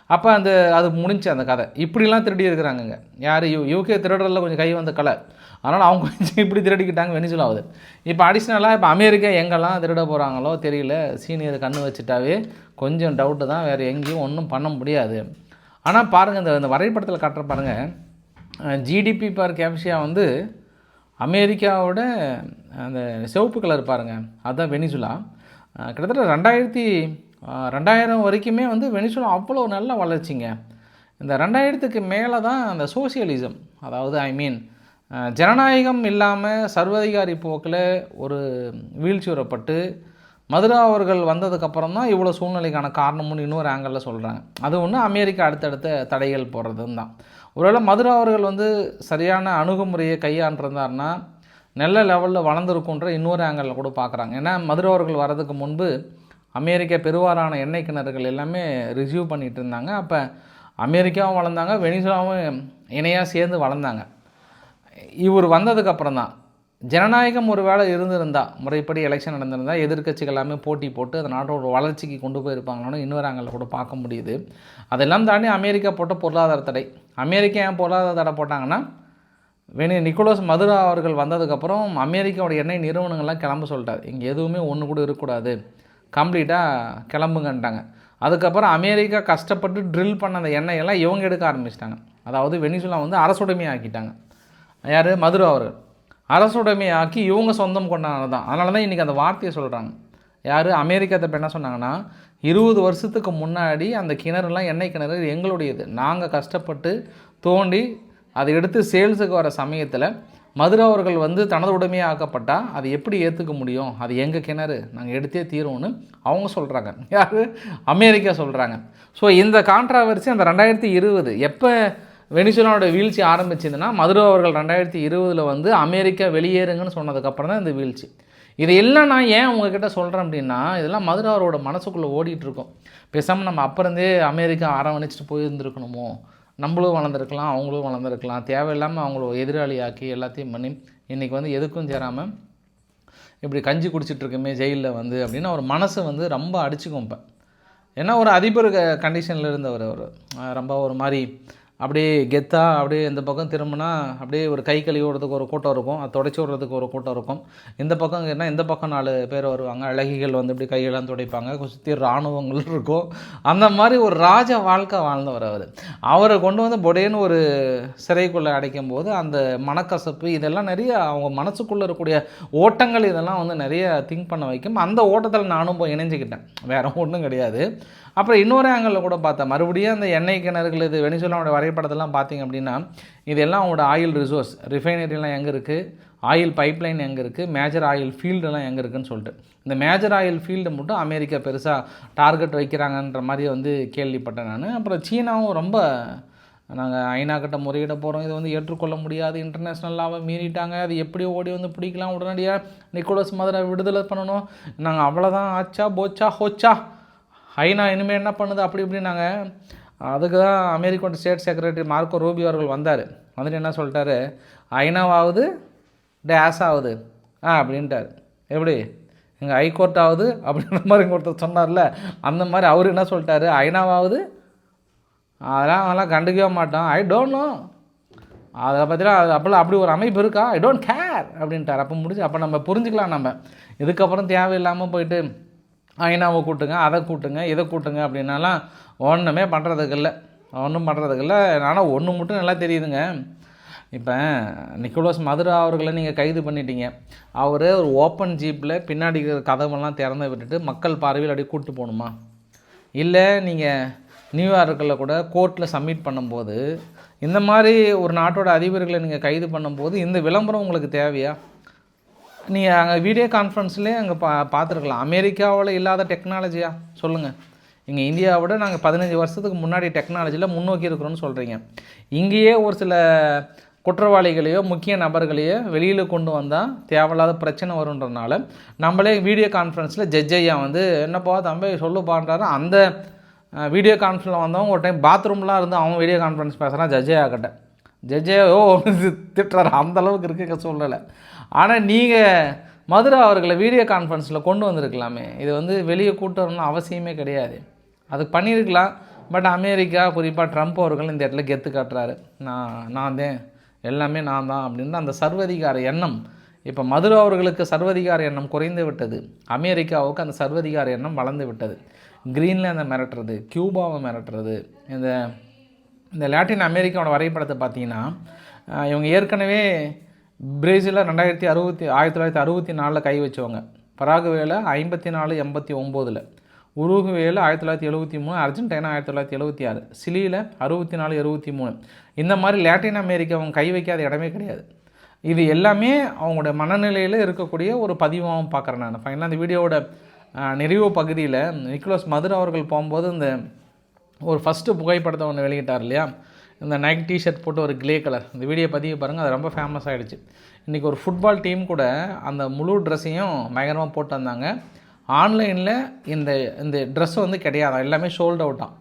அப்போ அது முடிஞ்சு அந்த கதை. இப்படிலாம் திருடி இருக்கிறாங்கங்க. யார், யூகே திருடுறதில் கொஞ்சம் கை வந்த கலை. அதனால் அவங்க கொஞ்சம் இப்படி திருடிக்கிட்டாங்க வெனிசுலாவது. இப்போ அடிஷ்னலாக இப்போ அமெரிக்கா எங்கெல்லாம் திருட போகிறாங்களோ தெரியல. சீனியர் கண்ணு வச்சுட்டாவே கொஞ்சம் டவுட்டு தான், வேறு எங்கேயும் ஒன்றும் பண்ண முடியாது. ஆனால் பாருங்கள், இந்த வரைபடத்தில் காட்டுற பாருங்கள், ஜிடிபி பர் கேப்சியா வந்து அமெரிக்காவோட அந்த சிவப்பு கலர் பாருங்கள், அதுதான் வெனிசுலா. கிட்டத்தட்ட 2000 வரைக்குமே வந்து வெனிசுலா அவ்வளோ நல்ல வளர்ச்சிங்க. இந்த 2000க்கு மேலே தான் அந்த சோசியலிசம், அதாவது ஜனநாயகம் இல்லாமல் சர்வாதிகாரி போக்கில் ஒரு வீழ்ச்சி வரப்பட்டு மதுரா அவர்கள் வந்ததுக்கப்புறம் தான் இவ்வளோ சூழ்நிலைக்கான காரணம்னு இன்னொரு ஆங்கிளில் சொல்கிறாங்க. அது ஒன்று அமெரிக்கா அடுத்தடுத்த தடைகள் போடுறதுன்னு தான். ஒருவேளை மதுரா அவர்கள் வந்து சரியான அணுகுமுறையை கையாண்டிருந்தார்னா நல்ல லெவலில் வளர்ந்துருக்குன்ற இன்னொரு ஆங்கிளில் கூட பார்க்குறாங்க. ஏன்னா மதுரா அவர்கள் வர்றதுக்கு முன்பு அமெரிக்கா பெருவாரான எண்ணெய் கிணறுகள் எல்லாமே ரிசீவ் பண்ணிகிட்டு இருந்தாங்க. அப்போ அமெரிக்காவும் வளர்ந்தாங்க, வெனிசுலாவும் இணையாக சேர்ந்து வளர்ந்தாங்க. இவர் வந்ததுக்கப்புறம் தான் ஜனநாயகம் ஒரு வேளை இருந்திருந்தால், முறைப்படி எலெக்ஷன் நடந்திருந்தால் எதிர்க்கட்சிகள் எல்லாமே போட்டி போட்டு அந்த நாட்டோட வளர்ச்சிக்கு கொண்டு போயிருப்பாங்கன்னு இன்னொரு ஆங்கிளில் கூட பார்க்க முடியுது. அதெல்லாம் தாண்டி அமெரிக்கா போட்ட பொருளாதார தடை. அமெரிக்கா ஏன் பொருளாதார தடை போட்டாங்கன்னா, நிக்கோலஸ் மதுரா அவர்கள் வந்ததுக்கப்புறம் அமெரிக்காவோட எண்ணெய் நிறுவனங்கள்லாம் கிளம்ப சொல்லிட்டார். இங்கே எதுவுமே ஒன்று கூட இருக்கக்கூடாது, கம்ப்ளீட்டாக கிளம்புங்கன்ட்டாங்க. அதுக்கப்புறம் அமெரிக்கா கஷ்டப்பட்டு ட்ரில் பண்ண அந்த எண்ணெயெல்லாம் இவங்க எடுக்க ஆரம்பிச்சிட்டாங்க. அதாவது வெனிசுலா வந்து அரசுடைமை ஆக்கிட்டாங்க. யார், மதுரா அவர்கள் அரசுடைமை ஆக்கி இவங்க சொந்தம் கொண்டாங்க தான். அதனால தான் இன்றைக்கி அந்த வார்த்தையை சொல்கிறாங்க. யார், அமெரிக்கா இப்போ என்ன சொன்னாங்கன்னா, 20 வருஷத்துக்கு முன்னாடி அந்த கிணறுலாம் எண்ணெய் கிணறு எங்களுடையது, நாங்கள் கஷ்டப்பட்டு தோண்டி அதை எடுத்து சேல்ஸுக்கு வர சமயத்தில் மதுரா அவர்கள் வந்து தனது உடைமையாக ஆக்கப்பட்டால் அது எப்படி ஏற்றுக்க முடியும், அது எங்கள் கிணறு, நாங்கள் எடுத்தே தீரும்னு அவங்க சொல்கிறாங்க. யார், அமெரிக்கா சொல்கிறாங்க. ஸோ இந்த கான்ட்ராவர்சி அந்த 2020 எப்போ வெனிசுலாவோட வீழ்ச்சி ஆரம்பிச்சதுன்னா, மதுரா அவர்கள் 2020 வந்து அமெரிக்கா வெளியேறுங்கன்னு சொன்னதுக்கப்புறம் தான் இந்த வீழ்ச்சி. இதையெல்லாம் நான் ஏன் உங்ககிட்ட சொல்கிறேன் அப்படின்னா, இதெல்லாம் மதுராவோட மனசுக்குள்ளே ஓடிட்டுருக்கோம். பேசாமல் நம்ம அப்புறந்தே அமெரிக்கா அரவணைச்சிட்டு போயிருந்துருக்கணுமோ, நம்மளும் வளர்ந்துருக்கலாம், அவங்களும் வளர்ந்துருக்கலாம், தேவையில்லாமல் அவங்கள எதிராளியாக்கி எல்லாத்தையும் பண்ணி இன்றைக்கி வந்து எதுக்கும் சேராமல் இப்படி கஞ்சி குடிச்சிட்ருக்குமே ஜெயிலில் வந்து அப்படின்னு அவர் மனசை வந்து ரொம்ப அடிச்சுக்கும். இப்போ ஏன்னா ஒரு அதிபர் கண்டிஷனில் இருந்தவர், அவர் ரொம்ப ஒரு மாதிரி அப்படியே கெத்தாக அப்படியே இந்த பக்கம் திரும்பினா அப்படியே ஒரு கை கழுவி விடுறதுக்கு ஒரு கூட்டம் இருக்கும், அது தொடச்சி விடுறதுக்கு ஒரு கூட்டம் இருக்கும். இந்த பக்கம் என்ன இந்த பக்கம் 4 பேர் வருவாங்க, அழகிகள் வந்து இப்படி கையெல்லாம் துடைப்பாங்க, சுற்றி இராணுவங்கள் இருக்கும். அந்த மாதிரி ஒரு ராஜ வாழ்க்கை வாழ்ந்தவர் அவர். அவரை கொண்டு வந்து பொடேன்னு ஒரு சிறைக்குள்ளே அடைக்கும் போது அந்த மனக்கசப்பு இதெல்லாம் நிறைய அவங்க மனசுக்குள்ளே இருக்கக்கூடிய ஓட்டங்கள் இதெல்லாம் வந்து நிறைய திங்க் பண்ண வைக்கும். அந்த ஓட்டத்தில் நானும் போய் இணைஞ்சிக்கிட்டேன், வேறு ஒன்றும் கிடையாது. அப்புறம் இன்னொரு ஆங்கிளில் கூட பார்த்தேன், மறுபடியும் அந்த எண்ணெய் கிணறுகள் இது வெனிசுலாவோட வரைபடத்தெல்லாம் பார்த்தீங்க அப்படின்னா இதெல்லாம் அவங்களோட ஆயில் ரிசோர்ஸ், ரிஃபைனரிலாம் எங்கே இருக்குது, ஆயில் பைப்லைன் எங்கே இருக்குது, மேஜர் ஆயில் ஃபீல்டெல்லாம் எங்கே இருக்குதுன்னு சொல்லிட்டு இந்த மேஜர் ஆயில் ஃபீல்டு மட்டும் அமெரிக்கா பெருசாக டார்கெட் வைக்கிறாங்கன்ற மாதிரி வந்து கேள்விப்பட்டேன் நான். அப்புறம் சீனாவும் ரொம்ப நாங்கள் ஐநா கிட்ட முறையிட போகிறோம், இது வந்து ஏற்றுக்கொள்ள முடியாது, இன்டர்நேஷ்னல் லாவை மீறிட்டாங்க, அது எப்படி ஓடி வந்து பிடிக்கலாம், உடனடியாக நிக்கோலஸ் மதுரை விடுதலை பண்ணணும், நாங்கள் அவ்வளோதான் ஆச்சா போச்சா ஹோச்சா ஐநா இனிமேல் என்ன பண்ணுது அப்படி இப்படி நாங்கள். அதுக்கு தான் அமெரிக்கோட ஸ்டேட் செக்ரட்டரி மார்க்கோ ரூபியோ அவர்கள் வந்தார். வந்துட்டு என்ன சொல்லிட்டாரு, ஐநாவாவது டேஸ் ஆகுது அப்படின்ட்டார். எப்படி எங்கள் ஹைகோர்ட் ஆகுது அப்படின்ற மாதிரி ஒருத்தர் சொன்னார்ல, அந்த மாதிரி அவர் என்ன சொல்லிட்டாரு, ஐநாவாவது அதெல்லாம் கண்டுக்கவே மாட்டோம், ஐ டோன்ட் நோ, அதை பற்றிலாம் அப்போல்லாம் அப்படி ஒரு அமைப்பு இருக்கா, ஐ டோன்ட் கேர் அப்படின்ட்டார். அப்போ முடிஞ்சு அப்போ நம்ம புரிஞ்சுக்கலாம், நம்ம இதுக்கப்புறம் தேவையில்லாமல் போயிட்டு ஐநாவை கூட்டுங்க, அதை கூட்டுங்க, இதை கூட்டுங்க அப்படின்னாலாம் ஒன்றுமே பண்ணுறதுக்கு இல்லை, ஒன்றும் பண்ணுறதுக்கு இல்லை. ஆனால் ஒன்று மட்டும் நல்லா தெரியுதுங்க, இப்போ நிக்கோலஸ் மதுரா அவர்களை நீங்கள் கைது பண்ணிட்டீங்க, அவர் ஒரு ஓப்பன் ஜீப்பில் பின்னாடி கதவெல்லாம் திறந்து விட்டுட்டு மக்கள் பார்வையில் அப்படியே கூப்பிட்டு போகணுமா? இல்லை நீங்கள் நியூயார்க்கில் கூட கோர்ட்டில் சப்மிட் பண்ணும்போது இந்த மாதிரி ஒரு நாட்டோட அதிபர்களை நீங்கள் கைது பண்ணும்போது இந்த விளம்பரம் உங்களுக்கு தேவையா? நீங்கள் அங்கே வீடியோ கான்ஃபரன்ஸ்லேயே அங்கே பார்த்துருக்கலாம். அமெரிக்காவில் இல்லாத டெக்னாலஜியா சொல்லுங்கள்? இங்கே இந்தியாவோட நாங்கள் 15 வருஷத்துக்கு முன்னாடி டெக்னாலஜியில் முன்னோக்கி இருக்கிறோன்னு சொல்கிறீங்க. இங்கேயே ஒரு சில குற்றவாளிகளையோ முக்கிய நபர்களையோ வெளியில் கொண்டு வந்தால் தேவையில்லாத பிரச்சனை வருன்றதுனால நம்மளே வீடியோ கான்ஃபரன்ஸில் ஜட்ஜ் ஐயா வந்து என்னப்பா தம்பி சொல்லுப்பான்றாரு. அந்த வீடியோ கான்ஃபரன்ஸில் வந்தவங்க ஒரு டைம் பாத்ரூம்லாம் இருந்து அவன் வீடியோ கான்ஃபரன்ஸ் பேசுகிறான் ஜட்ஜ் ஐயா கிட்ட. ஜட்ஜ் ஐயா திட்டுறாரு, அந்தளவுக்கு இருக்க சொல்லலை. ஆனால் நீங்கள் மதுரா அவர்களை வீடியோ கான்ஃபரன்ஸில் கொண்டு வந்திருக்கலாமே, இது வந்து வெளியே கூட்டு வரணும்னு அவசியமே கிடையாது, அதுக்கு பண்ணியிருக்கலாம். பட் அமெரிக்கா குறிப்பாக ட்ரம்ப் அவர்கள் இந்த இடத்துல கெத்து காட்டுறாரு, நான் தான் எல்லாமே நான் தான் அப்படின்னு. அந்த சர்வதிகார எண்ணம் இப்போ மதுரா அவர்களுக்கு சர்வதிகார எண்ணம் குறைந்து விட்டது, அமெரிக்காவுக்கு அந்த சர்வதிகார எண்ணம் வளர்ந்து விட்டது. கிரீன்லாந்தை மிரட்டுறது, கியூபாவை மிரட்டுறது, இந்த லாட்டின் அமெரிக்காவோட வரைபடத்தை பார்த்தீங்கன்னா இவங்க ஏற்கனவே பிரேசிலில் 1964 கை வச்சவங்க, பராகுவேல 54, 89, உருகுவேல 1973, அர்ஜென்டினா 1976, சிலியில் 64, 73. இந்த மாதிரி லாட்டின் அமெரிக்கா அவங்க கை வைக்காத இடமே கிடையாது. இது எல்லாமே அவங்களோட மனநிலையில் இருக்கக்கூடிய ஒரு பதிவாகவும் பார்க்குறேன் நான். ஃபைனலாக அந்த வீடியோவோட நிறைவு பகுதியில் நிக்கோலஸ் மதுரா அவர்கள் போகும்போது இந்த ஒரு ஃபஸ்ட்டு புகைப்படத்தை ஒன்று வெளியிட்டார் இல்லையா, இந்த நைக் டிஷர்ட் போட்டு ஒரு கிரே கலர், இந்த வீடியோ பதிவு பாருங்கள், அது ரொம்ப ஃபேமஸ் ஆகிடுச்சு. இன்றைக்கி ஒரு ஃபுட்பால் டீம் கூட அந்த முழு ட்ரெஸ்ஸையும் பயங்கரமாக போட்டு வந்தாங்க. ஆன்லைனில் இந்த ட்ரெஸ்ஸு வந்து கிடையாது, எல்லாமே சோல்ட் அவுட்டான்.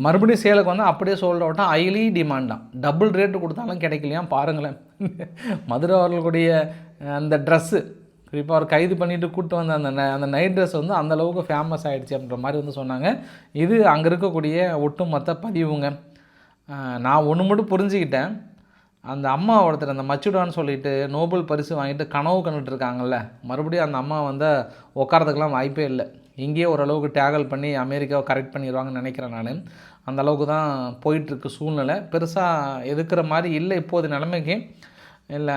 மறுபடியும் சேலுக்கு வந்து அப்படியே சோல்ட் அவுட்டான், ஹைலி டிமாண்டான், டபுள் ரேட்டு கொடுத்தாலும் கிடைக்கலையாம். பாருங்களேன், மதுரை அவர்களுடைய அந்த ட்ரெஸ்ஸு குறிப்பாக அவர் கைது பண்ணிவிட்டு கூப்பிட்டு வந்த அந்த நைட் ட்ரெஸ் வந்து அந்தளவுக்கு ஃபேமஸ் ஆகிடுச்சு அப்படின்ற மாதிரி வந்து சொன்னாங்க. இது அங்கே இருக்கக்கூடிய ஒட்டுமொத்த பதிவுங்க. நான் ஒன்று மட்டும் புரிஞ்சுக்கிட்டேன், அந்த அம்மா ஒருத்தர் அந்த மச்சுடான்னு சொல்லிட்டு நோபல் பரிசு வாங்கிட்டு கனவு கண்டுட்டு இருக்காங்கல்ல, மறுபடியும் அந்த அம்மா வந்து உட்காரதுக்கெலாம் வாய்ப்பே இல்லை. இங்கேயே ஓரளவுக்கு டேகல் பண்ணி அமெரிக்காவை கரெக்ட் பண்ணிடுவாங்கன்னு நினைக்கிறேன் நான். அந்த அளவுக்கு தான் போயிட்டுருக்கு சூழ்நிலை, பெருசாக எதுக்குற மாதிரி இல்லை இப்போது நிலைமைக்கு. இல்லை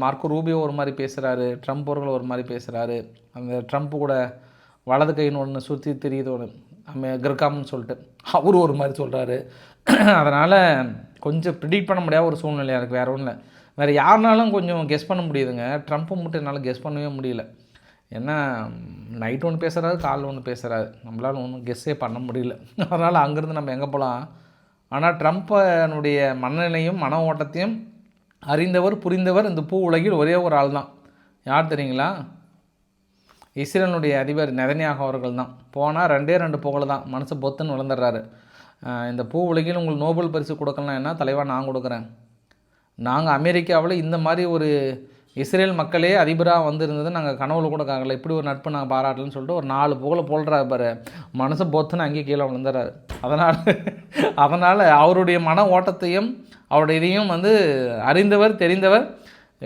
மார்க்கோ ரூபியோ ஒரு மாதிரி பேசுகிறாரு, ட்ரம்ப் அவர்கள் ஒரு மாதிரி பேசுகிறாரு, அந்த ட்ரம்ப்பு கூட வலது கைன்னு ஒன்று சுற்றி தெரியுது ஒன்று கிர்காம்னு சொல்லிட்டு அவர் ஒரு மாதிரி சொல்கிறாரு. அதனால் கொஞ்சம் ப்ரிடிக்ட் பண்ண முடியாத ஒரு சூழ்நிலையாக இருக்குது, வேறு ஒன்றும் இல்லை. வேறு யாருனாலும் கொஞ்சம் கெஸ் பண்ண முடியுதுங்க, ட்ரம்ப்பை மட்டும் என்னால் கெஸ் பண்ணவே முடியல. ஏன்னா நைட் ஒன்று பேசுகிறாரு, காலைல ஒன்று பேசுகிறாரு, நம்மளால் ஒன்றும் கெஸ்ஸே பண்ண முடியல. அதனால் அங்கேருந்து நம்ம எங்கே போகலாம். ஆனால் ட்ரம்ப்பனுடைய மனநிலையும் மன ஓட்டத்தையும் அறிந்தவர் புரிந்தவர் இந்த பூ உலகில் ஒரே ஒரு ஆள் தான். யார் தெரியுங்களா? இஸ்ரேலுடைய அதிபர் நெதன்யாகு அவர்கள் தான். போனால் 2 புகழ் தான், மனசு பொத்துன்னு விழுந்துடுறாரு. இந்த பூ உலகில் உங்களுக்கு நோபல் பரிசு கொடுக்கலாம், என்ன தலைவா நான் கொடுக்குறேன். நாங்கள் அமெரிக்காவில் இந்த மாதிரி ஒரு இஸ்ரேல் மக்களே அதிபராக வந்திருந்தது நாங்கள் கனவுல கூட காக்கல, இப்படி ஒரு நட்பு நாங்கள் பாராட்டலன்னு சொல்லிட்டு ஒரு 4 புகழை போடுறாரு பாரு, மனசை பொத்துன்னு அங்கேயே கீழே விழுந்துறாரு. அதனால் அவருடைய மன ஓட்டத்தையும் அவருடைய இதையும் அறிந்தவர் தெரிந்தவர்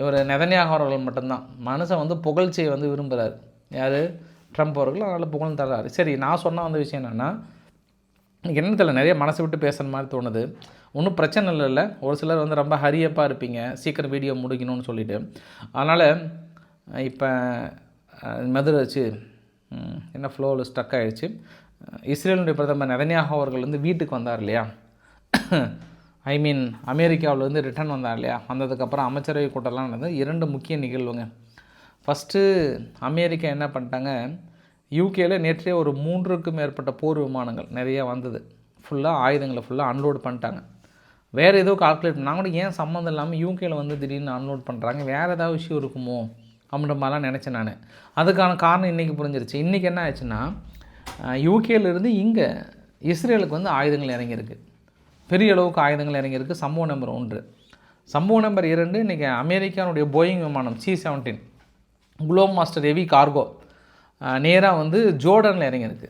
இவர் நெதன்யாகு அவர்கள் மட்டும்தான். மனுஷன் புகழ்ச்சியை விரும்புகிறார். யார்? ட்ரம்ப் அவர்கள். அதனால் புகழ்ந்து தர்றாரு. சரி, நான் சொன்ன விஷயம் என்னென்னா, என்ன தெரியல, நிறைய மனசை விட்டு பேசுகிற மாதிரி தோணுது. ஒன்றும் பிரச்சனை இல்லைல்ல. ஒரு சிலர் ரொம்ப ஹரியப்பாக இருப்பீங்க, சீக்கிரம் வீடியோ முடிக்கணும்னு சொல்லிவிட்டு. அதனால் இப்போ மதுரைச்சு என்ன ஃப்ளோவில் ஸ்டக் ஆகிடுச்சு. இஸ்ரேலுடைய பிரதமர் நெதன்யாகு அவர்கள் வீட்டுக்கு வந்தார் இல்லையா, ஐ மீன் அமெரிக்காவிலேருந்து ரிட்டர்ன் வந்தார் இல்லையா, வந்ததுக்கப்புறம் அமைச்சரவை கூட்டம்லாம் நடந்தது. 2 முக்கிய நிகழ்வுங்க. ஃபஸ்ட்டு அமெரிக்கா என்ன பண்ணிட்டாங்க, யூகேயில் நேற்றே ஒரு 3க்கும் மேற்பட்ட போர் விமானங்கள் நிறைய வந்தது, ஃபுல்லாக ஆயுதங்களை ஃபுல்லாக அன்லோட் பண்ணிட்டாங்க. வேறு ஏதோ கால்குலேட் பண்ணாங்க கூட, ஏன் சம்மந்தம் இல்லாமல் யூகேயில் திடீர்னு அன்லோட் பண்ணுறாங்க, வேறு ஏதாவது விஷயம் இருக்குமோ அப்படின்ற மாதிரிலாம் நினச்சேன் நான். அதுக்கான காரணம் இன்றைக்கி புரிஞ்சிருச்சு. இன்றைக்கி என்ன ஆச்சுன்னா, யூகேலேருந்து இங்கே இஸ்ரேலுக்கு ஆயுதங்கள் இறங்கியிருக்கு, பெரிய அளவுக்கு ஆயுதங்கள் இறங்கியிருக்கு. சம்பவம் நம்பர் 1. சம்பவம் நம்பர் 2, இன்றைக்கி அமெரிக்கானுடைய போயிங் விமானம் C-17 Globe master heavy cargo நேராக ஜோர்டனில் இறங்கியிருக்கு.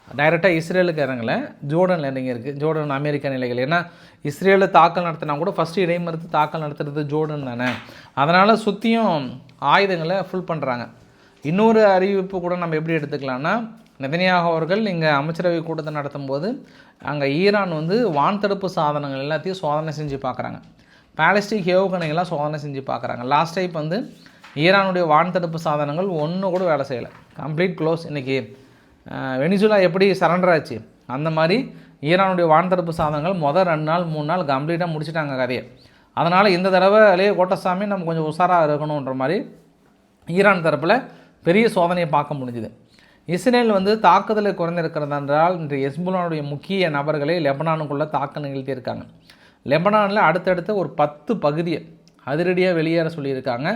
டைரெக்டாக இஸ்ரேலுக்கு இறங்கலை, ஜோர்டனில் இறங்கியிருக்கு. ஜோர்டன் அமெரிக்கா நிலைகள். ஏன்னா இஸ்ரேலில் தாக்கல் நடத்தினா கூட ஃபஸ்ட்டு இடைமறுத்து தாக்கல் நடத்துறது ஜோர்டன் தானே. அதனால் சுற்றியும் ஆயுதங்களை ஃபுல் பண்ணுறாங்க. இன்னொரு அறிவிப்பு கூட நம்ம எப்படி எடுத்துக்கலாம்னா, நெதன்யாகு அவர்கள் இங்கே அமைச்சரவை கூட்டத்தை நடத்தும் போது அங்கே ஈரான் வான் தடுப்பு சாதனங்கள் எல்லாத்தையும் சோதனை செஞ்சு பார்க்குறாங்க, பாலிஸ்டிக் ஏவுகணைகள்லாம் சோதனை செஞ்சு பார்க்குறாங்க. லாஸ்ட் டைப் ஈரானுடைய வான் தடுப்பு சாதனங்கள் ஒன்று கூட வேலை செய்யலை, கம்ப்ளீட் க்ளோஸ். இன்றைக்கி வெனிசுலா எப்படி சரண்டர் ஆச்சு, அந்த மாதிரி ஈரானுடைய வான் தடுப்பு சாதனங்கள் 2 நாள் 3 நாள் கம்ப்ளீட்டாக முடிச்சிட்டாங்க கதையை. அதனால் இந்த தடவை கோட்டசாமி நம்ம கொஞ்சம் உஷாராக இருக்கணுன்ற மாதிரி ஈரான் தரப்பில் பெரிய சோதனையை பார்க்க முடிஞ்சுது. இஸ்ரேல் தாக்குதலை குறைந்திருக்கிறது என்றால், இன்று ஹெஸ்புல்லாவுடைய முக்கிய நபர்களை லெபனானுக்குள்ளே தாக்க நிகழ்த்தியிருக்காங்க. லெபனானில் அடுத்தடுத்த ஒரு 10 பகுதியை அதிரடியாக வெளியேற சொல்லியிருக்காங்க.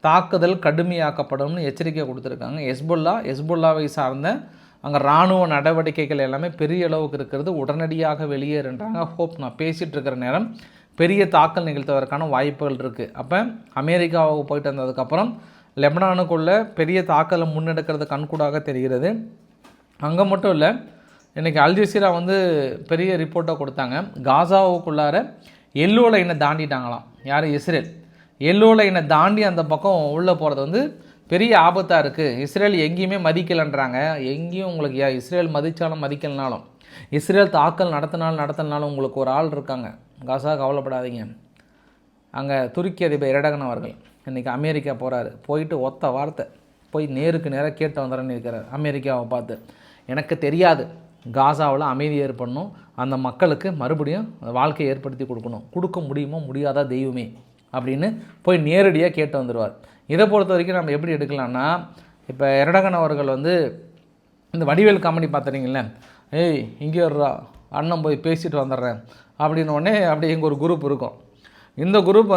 தாக்குதல் கடுமையாக்கப்படும்னு எச்சரிக்கை கொடுத்துருக்காங்க. ஹெஸ்புல்லாவை சார்ந்த அங்கே இராணுவ நடவடிக்கைகள் எல்லாமே பெரிய அளவுக்கு இருக்கிறது, உடனடியாக வெளியேறுன்றாங்க. ஹோப் நான் பேசிகிட்டு இருக்கிற நேரம் பெரிய தாக்கல் நிகழ்த்துவதற்கான வாய்ப்புகள் இருக்குது. அப்போ அமெரிக்காவுக்கு போயிட்டு வந்ததுக்கப்புறம் லெபனானுக்குள்ளே பெரிய தாக்கலை முன்னெடுக்கிறது கண்கூடாக தெரிகிறது. அங்கே மட்டும் இல்லை, இன்றைக்கி அல்ஜசீரா பெரிய ரிப்போர்ட்டை கொடுத்தாங்க. காசாவுக்குள்ளார எல்லோ லைனை தாண்டிட்டாங்களாம். யார்? இஸ்ரேல். எல்லோ லைனை தாண்டி அந்த பக்கம் உள்ளே போகிறது பெரிய ஆபத்தாக இருக்குது. இஸ்ரேல் எங்கேயுமே மதிக்கலைன்றாங்க. எங்கேயும் உங்களுக்கு இஸ்ரேல் மதித்தாலும் மதிக்கலனாலும், இஸ்ரேல் தாக்கல் நடத்தினாலும் உங்களுக்கு ஒரு ஆள் இருக்காங்க காசா, கவலைப்படாதீங்க. அங்கே துருக்கி அதிபர் எர்டகன் அவர்கள் இன்றைக்கி அமெரிக்கா போகிறாரு. போயிட்டு ஒத்த வார்த்தை போய் நேருக்கு நேராக கேட்டு வந்துடுறேன்னு இருக்கிறார் அமெரிக்காவை பார்த்து. எனக்கு தெரியாது, காசாவில் அமைதி ஏற்படணும், அந்த மக்களுக்கு மறுபடியும் வாழ்க்கையை ஏற்படுத்தி கொடுக்க முடியுமோ முடியாதா தெய்வமே அப்படின்னு போய் நேரடியாக கேட்டு வந்துடுவார். இதை பொறுத்த வரைக்கும் நம்ம எப்படி எடுக்கலாம்னா, இப்போ எர்டகன் அவர்கள் இந்த வடிவேல் காமெடி பார்த்துறீங்களே, ஏய் இங்கே வர்றா அண்ணன் போய் பேசிட்டு வந்துடுறேன் அப்படின்னு உடனே அப்படி எங்கள் ஒரு குரூப் இருக்கும். இந்த குரூப்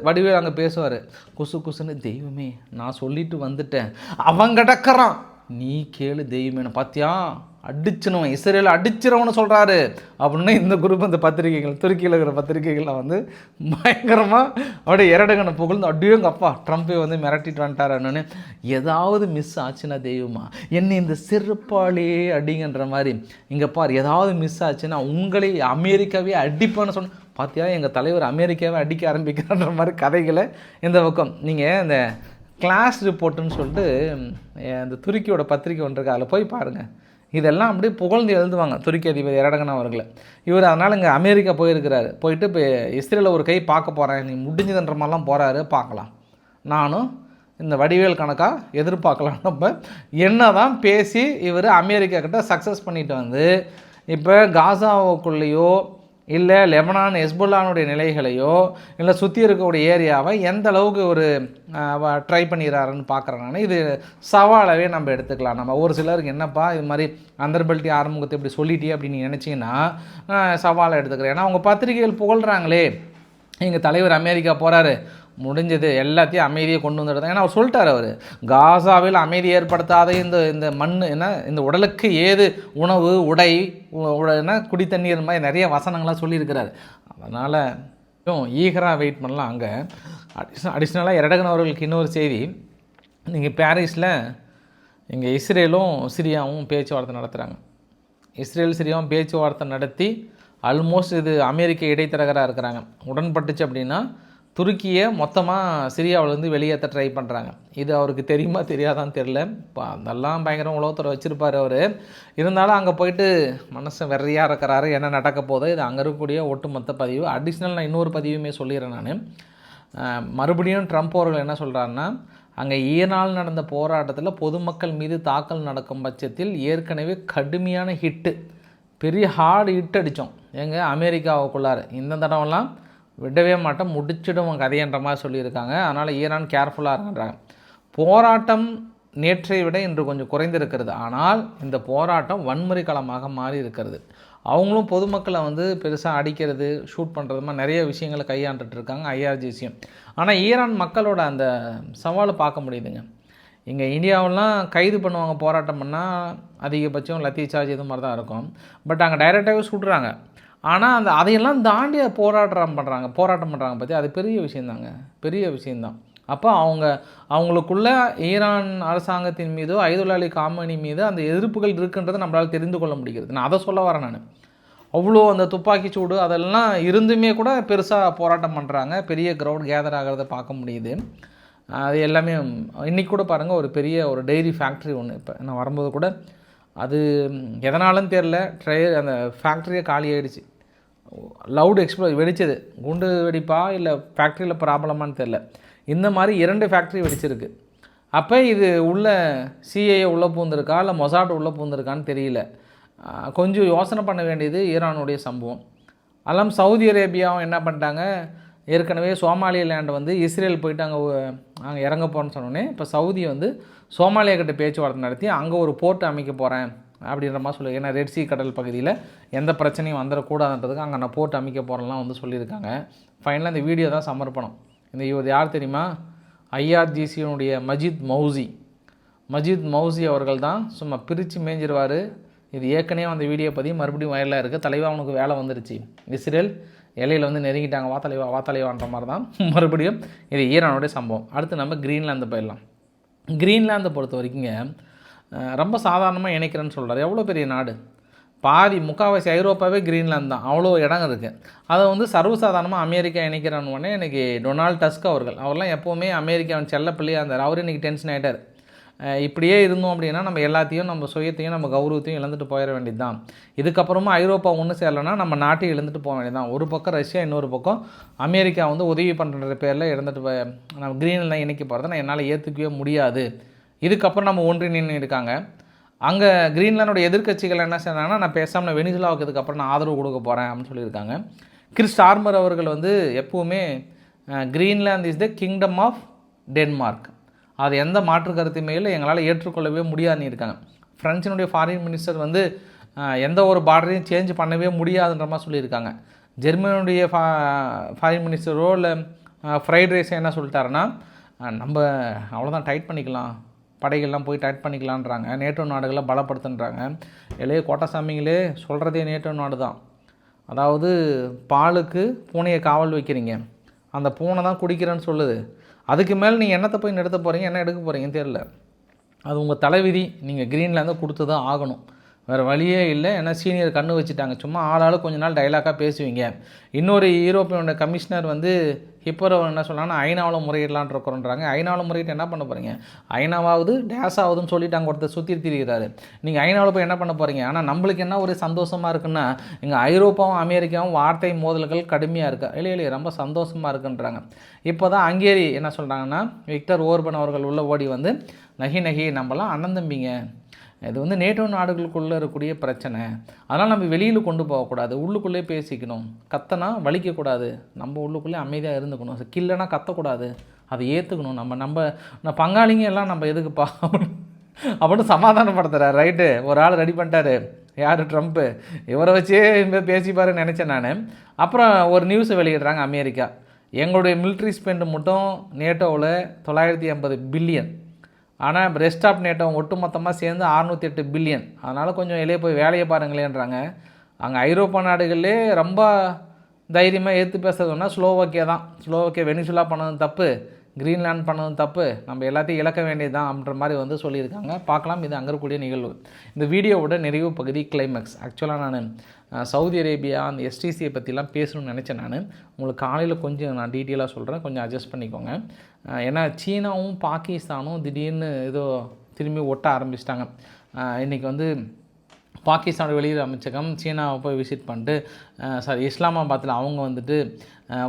வடிவேல் அங்கே பேசுவார், குசு குசுன்னு, தெய்வமே நான் சொல்லிட்டு வந்துட்டேன், அவன் கிடக்கிறான் நீ கேளு தெய்வமே, பார்த்தியா அடிச்சினவன் இஸ்ரேல் அடிச்சிடவனு சொல்கிறாரு அப்படின்னு இந்த குரூப் இந்த பத்திரிகைகள், துருக்கியில் இருக்கிற பத்திரிகைகள்லாம் பயங்கரமாக அப்படியே எர்டகனை புகழ்ந்து அப்படியேங்க அப்பா ட்ரம்ப்பை மிரட்டிட்டு வந்துட்டாருன்னு. ஏதாவது மிஸ் ஆச்சுன்னா தெய்வமா என்னை இந்த செருப்பாலே அடிங்கன்ற மாதிரி, இங்கே பார் ஏதாவது மிஸ் ஆச்சுன்னா உங்களை அமெரிக்காவே அடிப்பேன்னு சொன்ன, பார்த்தியா எங்கள் தலைவர் அமெரிக்காவே அடிக்க ஆரம்பிக்கிறான்ற மாதிரி கதைகளை இந்த பக்கம். நீங்கள் இந்த கிளாஸ் ரிப்போர்ட்டுன்னு சொல்லிட்டு இந்த துருக்கியோட பத்திரிக்கை ஒன்று இருக்குது, அதில் போய் பாருங்கள். இதெல்லாம் அப்படியே புகழ்ந்து எழுதுவாங்க துருக்கி அதிபர் எர்டகன் அவர்களை. இவர் அதனால் இங்கே அமெரிக்கா போயிருக்கிறாரு. போயிட்டு இப்போ இஸ்ரேலில் ஒரு கை பார்க்க போகிறேன், நீ முடிஞ்சதுன்ற மாதிரிலாம் போகிறாரு. பார்க்கலாம், நானும் இந்த வடிவேல் கணக்காக எதிர்பார்க்கலாம். நம்ம என்ன தான் பேசி இவர் அமெரிக்கா கிட்ட சக்ஸஸ் பண்ணிட்டு இப்போ காசாவுக்குள்ளேயோ இல்லை லெபனான் ஹெஸ்புல்லானுடைய நிலைகளையோ இல்லை சுற்றி இருக்கக்கூடிய ஏரியாவை எந்த அளவுக்கு ஒரு ட்ரை பண்ணிடுறாருன்னு பார்க்குறேன் நான். இது சவாலாகவே நம்ம எடுத்துக்கலாம். நம்ம ஒரு சிலருக்கு என்னப்பா இது மாதிரி அந்தர்பல்ட்டி ஆரம்பத்தை இப்படி சொல்லிட்டே அப்படின்னு நீங்கள் நினச்சிங்கன்னா சவாலை எடுத்துக்கிறேன். ஏன்னா அவங்க பத்திரிகைகள் புகழ்கிறாங்களே, எங்கள் தலைவர் அமெரிக்கா போகிறாரு, முடிஞ்சது எல்லாத்தையும் அமைதியை கொண்டு வந்துடுது. ஏன்னா அவர் சொல்லிட்டார், அவர் காசாவில் அமைதி ஏற்படுத்தாத இந்த மண் என்ன இந்த உடலுக்கு ஏது உணவு உடை என்ன குடி தண்ணீர் மாதிரி நிறைய வசனங்கள்லாம் சொல்லியிருக்கிறார். அதனால் ஈகராக வெயிட் பண்ணலாம். அங்கே அடிஷ்னலாக எரடகன் அவர்களுக்கு இன்னொரு செய்தி. நீங்கள் பாரிஸில் இங்கே இஸ்ரேலும் சிரியாவும் பேச்சுவார்த்தை நடத்துகிறாங்க. இஸ்ரேல் சிரியாவும் பேச்சுவார்த்தை நடத்தி ஆல்மோஸ்ட் இது அமெரிக்க இடைத்தரகராக இருக்கிறாங்க. உடன்பட்டுச்சு அப்படின்னா துருக்கியை மொத்தமாக சிரியாவிலேருந்து வெளியேற்ற ட்ரை பண்ணுறாங்க. இது அவருக்கு தெரியுமா தெரியாதான்னு தெரில. இப்போ அதெல்லாம் பயங்கரம் உலகத்தில் வச்சுருப்பார் அவர். இருந்தாலும் அங்கே போயிட்டு மனசை வெறையாக இருக்கிறாரு. என்ன நடக்க போதோ இது அங்கே இருக்கக்கூடிய ஒட்டுமொத்த பதிவு. அடிஷ்னல் நான் இன்னொரு பதிவுமே சொல்லிடுறேன். நான் மறுபடியும் ட்ரம்ப் அவர்கள் என்ன சொல்கிறாருன்னா, அங்கே ஈரானில் நடந்த போராட்டத்தில் பொதுமக்கள் மீது தாக்கல் நடக்கும் பட்சத்தில் ஏற்கனவே கடுமையான ஹிட்டு, பெரிய ஹார்டு ஹிட் அடித்தோம் எங்கள் அமெரிக்காவுக்குள்ளார. இந்த தடவைலாம் விடவே மாட்டோம், முடிச்சிடுவோம் கதையன்ற மாதிரி சொல்லியிருக்காங்க. அதனால் ஈரான் கேர்ஃபுல்லாக இருக்கின்றாங்க. போராட்டம் நேற்றை விட இன்று கொஞ்சம் குறைந்திருக்கிறது. ஆனால் இந்த போராட்டம் வன்முறை களமாக மாறி இருக்கிறது. அவங்களும் பொதுமக்களை பெருசாக அடிக்கிறது, ஷூட் பண்ணுறது மாதிரி நிறைய விஷயங்களை கையாண்டுட்டு இருக்காங்க ஐஆர்ஜிசியும். ஆனால் ஈரான் மக்களோட அந்த சவாலை பார்க்க முடியுதுங்க. இங்கே இந்தியாவெல்லாம் கைது பண்ணுவாங்க, போராட்டம் பண்ணால் அதிகபட்சம் லத்தி சார்ஜ் இது மாதிரி தான் இருக்கும். பட் அங்கே டைரெக்டாகவே சுடுறாங்க. ஆனால் அதையெல்லாம் தாண்டி போராட்டம் பண்ணுறாங்க பற்றி அது பெரிய விஷயந்தாங்க, பெரிய விஷயந்தான். அப்போ அவங்களுக்குள்ள ஈரான் அரசாங்கத்தின் மீதோ ஐதுல்லா அலி காமனி மீது அந்த எதிர்ப்புகள் இருக்குன்றதை நம்மளால் தெரிந்து கொள்ள முடிகிறது. நான் அதை சொல்ல வரேன். நான் அவ்வளோ அந்த துப்பாக்கி சூடு அதெல்லாம் இருந்துமே கூட பெருசாக போராட்டம் பண்ணுறாங்க, பெரிய க்ரௌட் கேதர் ஆகிறத பார்க்க முடியுது. அது எல்லாமே இன்றைக்கி கூட பாருங்கள், ஒரு பெரிய ஒரு டெய்ரி ஃபேக்ட்ரி ஒன்று, இப்போ நான் வரும்போது கூட அது எதனாலும் தெரில, அந்த ஃபேக்ட்ரியே காலி ஆகிடுச்சு. லவுட் வெடிச்சது, குண்டு வெடிப்பா இல்லை ஃபேக்ட்ரியில் ப்ராப்ளமானு தெரில. இந்த மாதிரி 2 ஃபேக்ட்ரி வெடிச்சிருக்கு. அப்போ இது உள்ள சிஏஏ உள்ளே பூந்திருக்கா இல்லை மொசாட் உள்ளே பூந்திருக்கான்னு தெரியல. கொஞ்சம் யோசனை பண்ண வேண்டியது ஈரானுடைய சம்பவம். அதெல்லாம் சவுதி அரேபியாவும் என்ன பண்ணிட்டாங்க, ஏற்கனவே சோமாலியா லேண்ட் இஸ்ரேல் போயிட்டு அங்கே இறங்க போகிறேன்னு சொன்னோன்னே இப்போ சவுதி சோமாலியா கிட்ட பேச்சுவார்த்தை நடத்தி அங்கே ஒரு போர்ட் அமைக்க போகிறேன் அப்படின்ற மாதிரி சொல்லி, ஏன்னா ரெட் சி கடல் பகுதியில் எந்த பிரச்சனையும் வந்துடக்கூடாதுன்றதுக்கு அங்கே நான் போர்ட் அமைக்க போகிறேன்லாம் சொல்லியிருக்காங்க. ஃபைனலாக இந்த வீடியோ தான் சமர்ப்பணம். இவர் யார் தெரியுமா, ஐஆர்ஜிசியினுடைய மஜித் மௌசி அவர்கள் தான். சும்மா பிரித்து மேய்ஞ்சிருவார். இது ஏற்கனவே அந்த வீடியோ பற்றி மறுபடியும் வயலாக இருக்குது. தலைவா அவனுக்கு வேலை வந்துருச்சு, இஸ்ரேல் எல்லையில் நெருங்கிட்டாங்க, வா தலைவான்ற மாதிரி தான் மறுபடியும் இது ஈரானுடைய சம்பவம். அடுத்து நம்ம கிரீன்லாந்து போயிடலாம். கிரீன்லாந்தை பொறுத்த வரைக்குங்க ரொம்ப சாதாரணமாக இணைக்கிறேன்னு சொல்கிறார். எவ்வளோ பெரிய நாடு, முக்கால்வாசி ஐரோப்பாவே கிரீன்லாந்து தான், அவ்வளோ இடம் இருக்குது. அதை சர்வசாதாரணமாக அமெரிக்கா இணைக்கிறான்னு உடனே எனக்கு டொனால்ட் டஸ்க் அவர்லாம் எப்போவுமே அமெரிக்காவின் செல்லப்பிள்ளையாக இருந்தார். அவர் இன்றைக்கி டென்ஷன் ஆகிட்டார். இப்படியே இருந்தோம் அப்படின்னா நம்ம எல்லாத்தையும், நம்ம சுயத்தையும், நம்ம கௌரவத்தையும் இழந்துட்டு போயிட வேண்டியது தான். இதுக்கப்புறமா ஐரோப்பா ஒன்று சேரலைன்னா நம்ம நாட்டை இழந்துட்டு போக வேண்டியது தான். ஒரு பக்கம் ரஷ்யா, இன்னொரு பக்கம் அமெரிக்கா உதவி பண்ணுற பேரில் இருந்துட்டு நம்ம கிரீன்லாம் இணைக்க போகிறத நான் என்னால் ஏற்றுக்கவே முடியாது. இதுக்கப்புறம் நம்ம ஒன்றிணைன்னு இருக்காங்க. அங்கே கிரீன்லாண்டோட எதிர்க்கட்சிகள் என்ன செய்றாங்கன்னா, நான் பேசாமல் வெனிசுலாவுக்கு இதுக்கப்புறம் நான் ஆதரவு கொடுக்க போகிறேன் அப்படின்னு சொல்லியிருக்காங்க. கிறிஸ் ஸ்டார்மர் அவர்கள் எப்போவுமே Greenland is the Kingdom of Denmark, அது எந்த மாற்று கருத்துமே இல்லை, எங்களால் ஏற்றுக்கொள்ளவே முடியாதுன்னு இருக்காங்க. ஃப்ரெஞ்சினுடைய ஃபாரின் மினிஸ்டர் எந்த ஒரு பார்டரையும் சேஞ்ச் பண்ணவே முடியாதுன்ற மாதிரி சொல்லியிருக்காங்க. ஜெர்மனியுடைய ஃபாரின் மினிஸ்டரோ இல்லை ஃப்ரைட் ரைஸை என்ன சொல்லிட்டாருன்னா, நம்ம அவ்வளோதான் டைட் பண்ணிக்கலாம், படைகள்லாம் போய் டைட் பண்ணிக்கலான்றாங்க, நேட்டோ நாடுகளை பலப்படுத்துன்றாங்க. இளைய கோட்டசாமிங்களே சொல்கிறதே நேட்டோ நாடு தான். அதாவது பாலுக்கு பூனையை காவல் வைக்கிறீங்க, அந்த பூனை தான் குடிக்கிறேன்னு சொல்லுது. அதுக்கு மேலே நீங்கள் என்னத்தை போய் நிறுத்த போகிறீங்க, என்ன எடுக்க போகிறீங்கன்னு தெரியல. அது உங்கள் தலைவிதி, நீங்கள் கிரீன்லாந்து கொடுத்து தான் ஆகணும், வேறு வழியே இல்லை. ஏன்னா சீனியர் கண்ணு வச்சுட்டாங்க. சும்மா ஆளாலும் கொஞ்ச நாள் டைலாக்காக பேசுவீங்க. இன்னொரு யூரோப்பியனோட கமிஷனர் இப்போ என்ன சொன்னாங்கன்னா, ஐநாவில் முறையிடலான் இருக்கிறோன்றாங்க. ஐநாவில் முறையிட்டு என்ன பண்ண போகிறீங்க, ஐநாவாவது டேஸ் ஆகுதுன்னு சொல்லிட்டு அங்கே ஒருத்தர் சுற்றி திரிகிறாரு. நீங்கள் ஐநாவில் போய் என்ன பண்ண போகிறீங்க. ஆனால் நம்மளுக்கு என்ன ஒரு சந்தோஷமாக இருக்குன்னா, இங்கே ஐரோப்பாவும் அமெரிக்காவும் வார்த்தை மோதல்கள் கடுமையாக இருக்கா, இல்லையே ரொம்ப சந்தோஷமாக இருக்குன்றாங்க. இப்போ தான் ஹங்கேரி என்ன சொல்கிறாங்கன்னா, விக்டர் ஓர்பன் அவர்கள் உள்ள ஓடி நகி நம்மலாம் அண்ணன் தம்பிங்க, இது நேட்டோ நாடுகளுக்குள்ளே இருக்கக்கூடிய பிரச்சனை, அதனால் நம்ம வெளியில் கொண்டு போகக்கூடாது, உள்ளுக்குள்ளே பேசிக்கணும், கத்தனா வலிக்கக்கூடாது, நம்ம உள்ளுக்குள்ளே அமைதியாக இருந்துக்கணும், கில்லைனா கத்தக்கூடாது, அதை ஏற்றுக்கணும், நம்ம பங்காளிங்க எல்லாம் நம்ம எதுக்குப்பா அப்படின்னு சமாதானப்படுத்துகிறார். ரைட்டு, ஒரு ஆள் ரெடி பண்ணிட்டாரு, யார், ட்ரம்ப்பு. இவரை வச்சே பேசிப்பாருன்னு நினச்சேன் நான். அப்புறம் ஒரு நியூஸை வெளியிடுறாங்க அமெரிக்கா, எங்களுடைய மிலிட்ரி ஸ்பெண்டு மட்டும் நேட்டோவில் 950 பில்லியன், ஆனால் ரெஸ்ட் ஆஃப் நேட்டோ ஒட்டுமொத்தமாக சேர்ந்து 608 பில்லியன். அதனால் கொஞ்சம் வெளியே போய் வேலையை பாருங்களேன்றாங்க. அங்கே ஐரோப்பா நாடுகளிலே ரொம்ப தைரியமாக ஏற்று பேசுறதுன்னா ஸ்லோவாக்கியா தான். ஸ்லோவாக்கியா வெனிசுலா பண்ணதும் தப்பு, கிரீன்லாண்ட் பண்ணதும் தப்பு, நம்ம எல்லாத்தையும் இழக்க வேண்டியது தான் அப்படின்ற மாதிரி வந்து சொல்லியிருக்காங்க. பார்க்கலாம், இது அங்கே இருக்கக்கூடிய நிகழ்வு. இந்த வீடியோவோட நிறைவு பகுதி கிளைமேக்ஸ். ஆக்சுவலாக நான் சவுதி அரேபியா அந்த எஸ்டிசியை பற்றிலாம் பேசணும்னு நினச்சேன். உங்களுக்கு காலையில் கொஞ்சம் நான் டீட்டெயிலாக சொல்கிறேன், கொஞ்சம் அட்ஜஸ்ட் பண்ணிக்கோங்க. ஏன்னா சீனாவும் பாகிஸ்தானும் திடீர்னு ஏதோ திரும்பி ஒட்ட ஆரம்பிச்சிட்டாங்க. இன்றைக்கி வந்து பாகிஸ்தானோட வெளியுறவு அமைச்சகம் சீனாவை போய் விசிட் பண்ணிட்டு இஸ்லாமாபாத்தில் அவங்க வந்துட்டு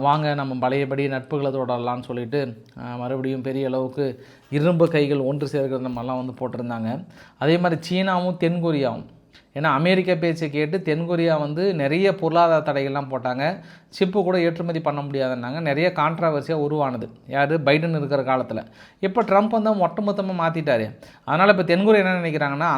வாங்க நம்ம பழையபடி நட்புகளை தொடரலான்னு சொல்லிட்டு மறுபடியும் பெரிய அளவுக்கு இரும்பு கைகள் ஒன்று சேர்க்கிற மாதிரிலாம் வந்து போட்டிருந்தாங்க. அதே மாதிரி சீனாவும் தென்கொரியாவும், ஏன்னா அமெரிக்கா பேச்சை கேட்டு தென்கொரியா வந்து நிறைய பொருளாதார தடைகள்லாம் போட்டாங்க. சிப்பு கூட ஏற்றுமதி பண்ண முடியாதுன்னாங்க. நிறைய கான்ட்ராவர்சியாக உருவானது யார், பைடன் இருக்கிற காலத்தில். இப்போ ட்ரம்ப் வந்து ஒட்டுமொத்தமாக மாற்றிட்டார். அதனால் இப்போ தென்கொரியா என்ன நினைக்கிறாங்கன்னா,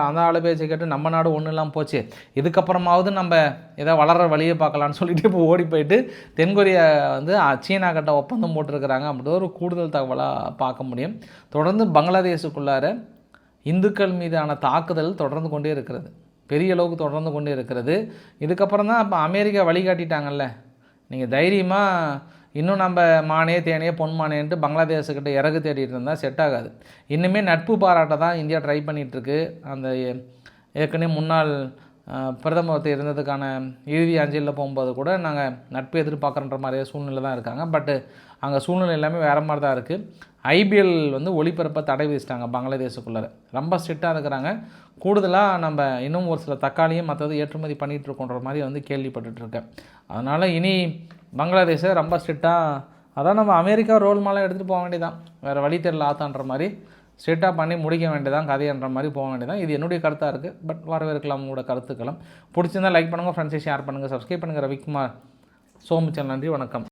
அந்த ஆளை பேச்சை கேட்டு நம்ம நாடு ஒன்றும் இல்லாமல் போச்சு, இதுக்கப்புறமாவது நம்ம ஏதோ வளர்கிற வழியை பார்க்கலான்னு சொல்லிட்டு இப்போ ஓடி போயிட்டு தென்கொரியா வந்து சீனா கிட்ட ஒப்பந்தம் போட்டிருக்கிறாங்க. அப்படி ஒரு கூடுதல் தகவலாக பார்க்க முடியும். தொடர்ந்து பங்களாதேஷுக்குள்ளார இந்துக்கள் மீதான தாக்குதல் தொடர்ந்து கொண்டே இருக்கிறது, பெரிய அளவுக்கு தொடர்ந்து கொண்டே இருக்கிறது. இதுக்கப்புறம் தான் இப்போ அமெரிக்கா வழிகாட்டிட்டாங்கல்ல, நீங்கள் தைரியமாக இன்னும் நம்ம மானே தேனே பொன்மானேன்ட்டு பங்களாதேஷுக்கிட்ட இறகு தேடிட்டு இருந்தால் செட் ஆகாது. இன்னுமே நட்பு பாராட்ட தான் இந்தியா ட்ரை பண்ணிகிட்ருக்கு. அந்த ஏற்கனவே முன்னாள் பிரதமர் இருந்ததுக்கான இறுதி அஞ்சலில் போகும்போது கூட நாங்கள் நட்பு எதிர்பார்க்குறன்ற மாதிரியே சூழ்நிலை தான் இருக்காங்க. பட்டு அங்கே சூழ்நிலை எல்லாமே வேறு மாதிரி தான் இருக்குது. ஐபிஎல் வந்து ஒளிபரப்பை தடை விதிச்சிட்டாங்க பங்களாதேஷுக்குள்ளே, ரொம்ப ஸ்ட்ரிக்டாக இருக்கிறாங்க. கூடுதலாக நம்ம இன்னும் ஒரு சில தக்காளியும் மற்றது ஏற்றுமதி பண்ணிகிட்ருக்கோன்ற மாதிரி வந்து கேள்விப்பட்டுருக்கேன். அதனால் இனி பங்களாதேஷை ரொம்ப ஸ்ட்ரிக்டாக, அதான் நம்ம அமெரிக்கா ரோல் மாலாம் எடுத்துகிட்டு போக வேண்டியதான், வேறு வழி தெரியல ஆத்தான்ற மாதிரி ஸ்ட்ரிக்டாக பண்ணி முடிக்க வேண்டியதான் கதைன்ற மாதிரி போக வேண்டியதான். இது என்னுடைய கருத்தாக இருக்குது. பட் வரவேற்கலாம் உங்களோட கருத்துக்களும். பிடிச்சிருந்தால் லைக் பண்ணுங்கள், ஃப்ரெண்ட்ஸை ஷேர் பண்ணுங்கள், சப்ஸ்கிரைப் பண்ணுங்கள். ரவிக்குமார் சோமு சேனல். நன்றி, வணக்கம்.